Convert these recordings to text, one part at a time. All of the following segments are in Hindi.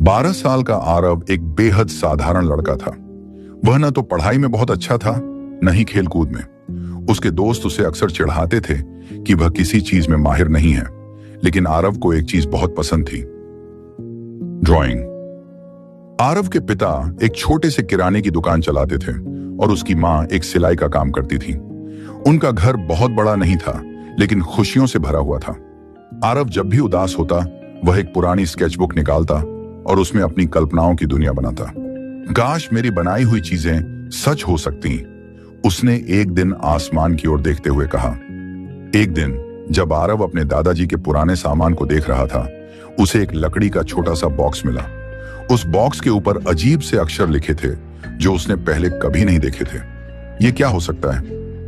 12 साल का आरव एक बेहद साधारण लड़का था। वह न तो पढ़ाई में बहुत अच्छा था, न ही खेलकूद में। उसके दोस्त उसे अक्सर चिढ़ाते थे कि वह किसी चीज में माहिर नहीं है, लेकिन आरव को एक चीज बहुत पसंद थी, ड्राइंग। आरव के पिता एक छोटे से किराने की दुकान चलाते थे और उसकी माँ एक सिलाई का काम करती थी। उनका घर बहुत बड़ा नहीं था, लेकिन खुशियों से भरा हुआ था। आरव जब भी उदास होता, वह एक पुरानी स्केचबुक निकालता और उसमें अपनी कल्पनाओं की दुनिया बनाता। काश मेरी बनाई हुई चीजें सच हो सकती, उसने एक दिन आसमान की ओर देखते हुए कहा। एक दिन जब आरव अपने दादाजी के पुराने सामान को देख रहा था, उसे एक लकड़ी का छोटा सा बॉक्स मिला। उस बॉक्स के ऊपर अजीब से अक्षर लिखे थे जो उसने पहले कभी नहीं देखे थे। ये क्या हो सकता है?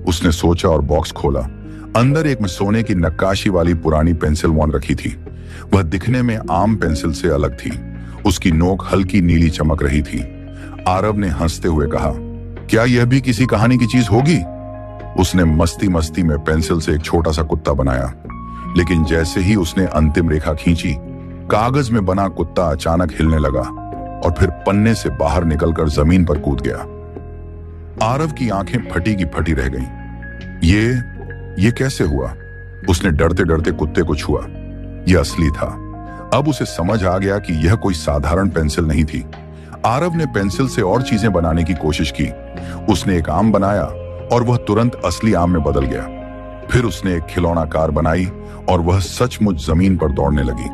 उसने सोचा और बॉक्स खोला। अंदर एक सोने की नक्काशी वाली पुरानी पेंसिल वॉन रखी थी। वह दिखने में आम पेंसिल से अलग थी। उसकी नोक हल्की नीली चमक रही थी। आरव ने हंसते हुए कहा, क्या यह भी किसी कहानी की चीज होगी? उसने मस्ती मस्ती में पेंसिल से एक छोटा सा कुत्ता बनाया, लेकिन जैसे ही उसने अंतिम रेखा खींची, कागज में बना कुत्ता अचानक हिलने लगा और फिर पन्ने से बाहर निकलकर जमीन पर कूद गया। आरव की आंखें फटी की फटी रह गईं। ये कैसे हुआ? उसने डरते डरते कुत्ते को छुआ। यह असली था। अब उसे समझ आ गया कि यह कोई साधारण पेंसिल नहीं थी। आरव ने पेंसिल से और चीजें बनाने की कोशिश की। उसने एक आम बनाया और वह तुरंत असली आम में बदल गया। फिर उसने एक खिलौना कार बनाई और वह सचमुच जमीन पर दौड़ने लगी।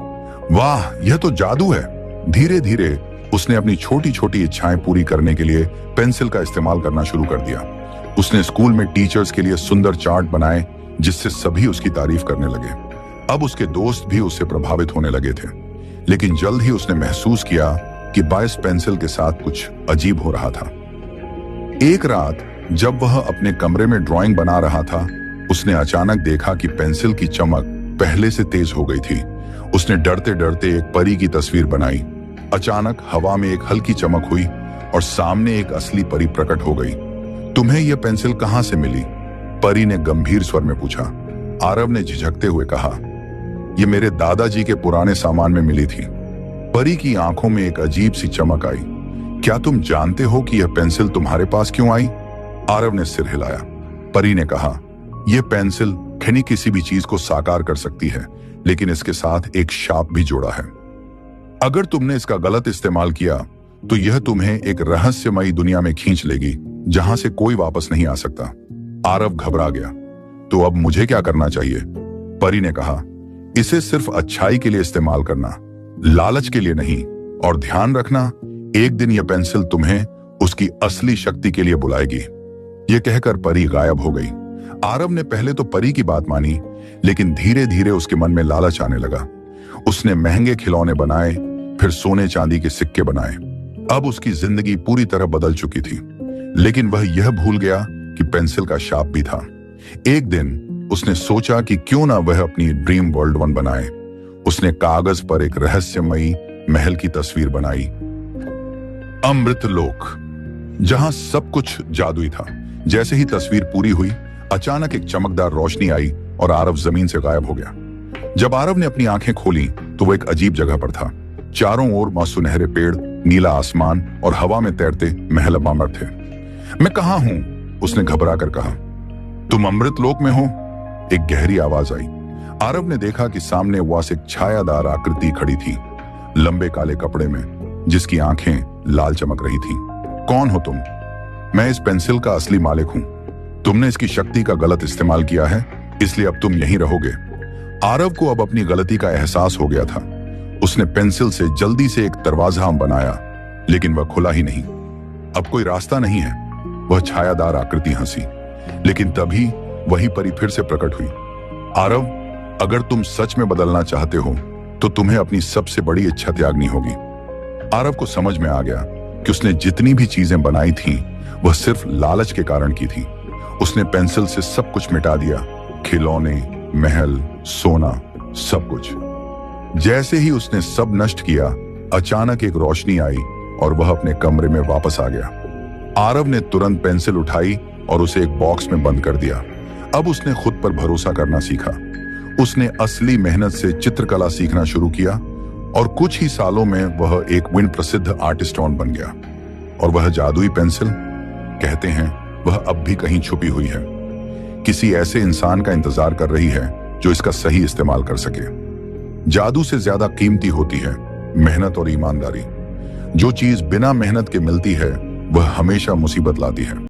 वाह, यह तो जादू है। धीरे धीरे उसने अपनी छोटी छोटी इच्छाएं पूरी करने के लिए पेंसिल का इस्तेमाल करना शुरू कर दिया। उसने स्कूल में टीचर्स के लिए सुंदर चार्ट बनाए, जिससे सभी उसकी तारीफ करने लगे। अब उसके दोस्त भी उससे प्रभावित होने लगे थे, लेकिन जल्द ही उसने महसूस किया कि बाइस पेंसिल के साथ कुछ अजीब हो रहा था। एक रात जब वह अपने कमरे में ड्राइंग बना रहा था, उसने अचानक देखा कि पेंसिल की चमक पहले से तेज हो गई थी। उसने डरते डरते एक परी की तस्वीर बनाई। अचानक हवा में एक हल्की चमक हुई और सामने एक असली परी प्रकट हो गई। तुम्हें यह पेंसिल कहां से मिली? परी ने गंभीर स्वर में पूछा। आरव ने झिझकते हुए कहा, यह मेरे दादाजी के पुराने सामान में मिली थी। परी की आंखों में एक अजीब सी चमक आई। क्या तुम जानते हो कि यह पेंसिल तुम्हारे पास क्यों आई? आरव ने सिर हिलाया। परी ने कहा, यह पेंसिल खनी किसी भी चीज को साकार कर सकती है, लेकिन इसके साथ एक शाप भी जोड़ा है। अगर तुमने इसका गलत इस्तेमाल किया तो यह तुम्हें एक रहस्यमयी दुनिया में खींच लेगी, जहां से कोई वापस नहीं आ सकता। आरव घबरा गया। तो अब मुझे क्या करना चाहिए? परी ने कहा, इसे सिर्फ अच्छाई के लिए इस्तेमाल करना, लालच के लिए नहीं। और ध्यान रखना, एक दिन यह पेंसिल तुम्हें उसकी असली शक्ति के लिए बुलाएगी। यह कहकर परी गायब हो गई। आरव ने पहले तो परी की बात मानी, लेकिन धीरे धीरे उसके मन में लालच आने लगा। उसने महंगे खिलौने बनाए, फिर सोने चांदी के सिक्के बनाए। अब उसकी जिंदगी पूरी तरह बदल चुकी थी, लेकिन वह यह भूल गया कि पेंसिल का शाप भी था। एक दिन उसने सोचा कि क्यों ना वह अपनी ड्रीम वर्ल्ड वन बनाए। उसने कागज पर एक रहस्यमयी महल की तस्वीर बनाई, अमृत लोक, जहां सब कुछ जादुई था। जैसे ही तस्वीर पूरी हुई, अचानक एक चमकदार रोशनी आई और आरव जमीन से गायब हो गया। जब आरव ने अपनी आंखें खोली तो वह एक अजीब जगह पर था। चारों ओर सुनहरे पेड़, नीला आसमान और हवा में तैरते महल अमर थे। मैं कहां हूं? उसने घबरा कर कहा। तुम अमृत लोक में हो? एक गहरी आवाज आई। आरव ने देखा कि सामने वास एक छायादार आकृति खड़ी थी, लंबे काले कपड़े में, जिसकी आंखें लाल चमक रही थी। कौन हो तुम? मैं इस पेंसिल का असली मालिक हूं। तुमने इसकी शक्ति का गलत इस्तेमाल किया है, इसलिए अब तुम यहीं रहोगे। आरव को अब अपनी गलती का एहसास हो गया था। उसने पेंसिल से जल्दी से एक दरवाजा बनाया, लेकिन वह खुला ही नहीं। अब कोई रास्ता नहीं है। वह छायादार आकृति हंसी, लेकिन तभी वही परी फिर से प्रकट हुई। आरव, अगर तुम सच में बदलना चाहते हो तो तुम्हें अपनी सबसे बड़ी इच्छा त्यागनी होगी। आरव को समझ में आ गया कि उसने जितनी भी चीजें बनाई थीं, वह सिर्फ लालच के कारण की थी। उसने पेंसिल से सब कुछ मिटा दिया, खिलौने, महल, सोना, सब कुछ। जैसे ही उसने सब नष्ट किया, अचानक एक रोशनी आई और वह अपने कमरे में वापस आ गया। आरव ने तुरंत पेंसिल उठाई और उसे एक बॉक्स में बंद कर दिया। अब उसने खुद पर भरोसा करना सीखा। उसने असली मेहनत से चित्रकला सीखना शुरू किया और कुछ ही सालों में वह एक विन प्रसिद्ध आर्टिस्टॉन बन गया। और वह जादुई पेंसिल, कहते हैं, वह अब भी कहीं छुपी हुई है, किसी ऐसे इंसान का इंतजार कर रही है जो इसका सही इस्तेमाल कर सके। जादू से ज्यादा कीमती होती है मेहनत और ईमानदारी। जो चीज बिना मेहनत के मिलती है वह हमेशा मुसीबत लाती है।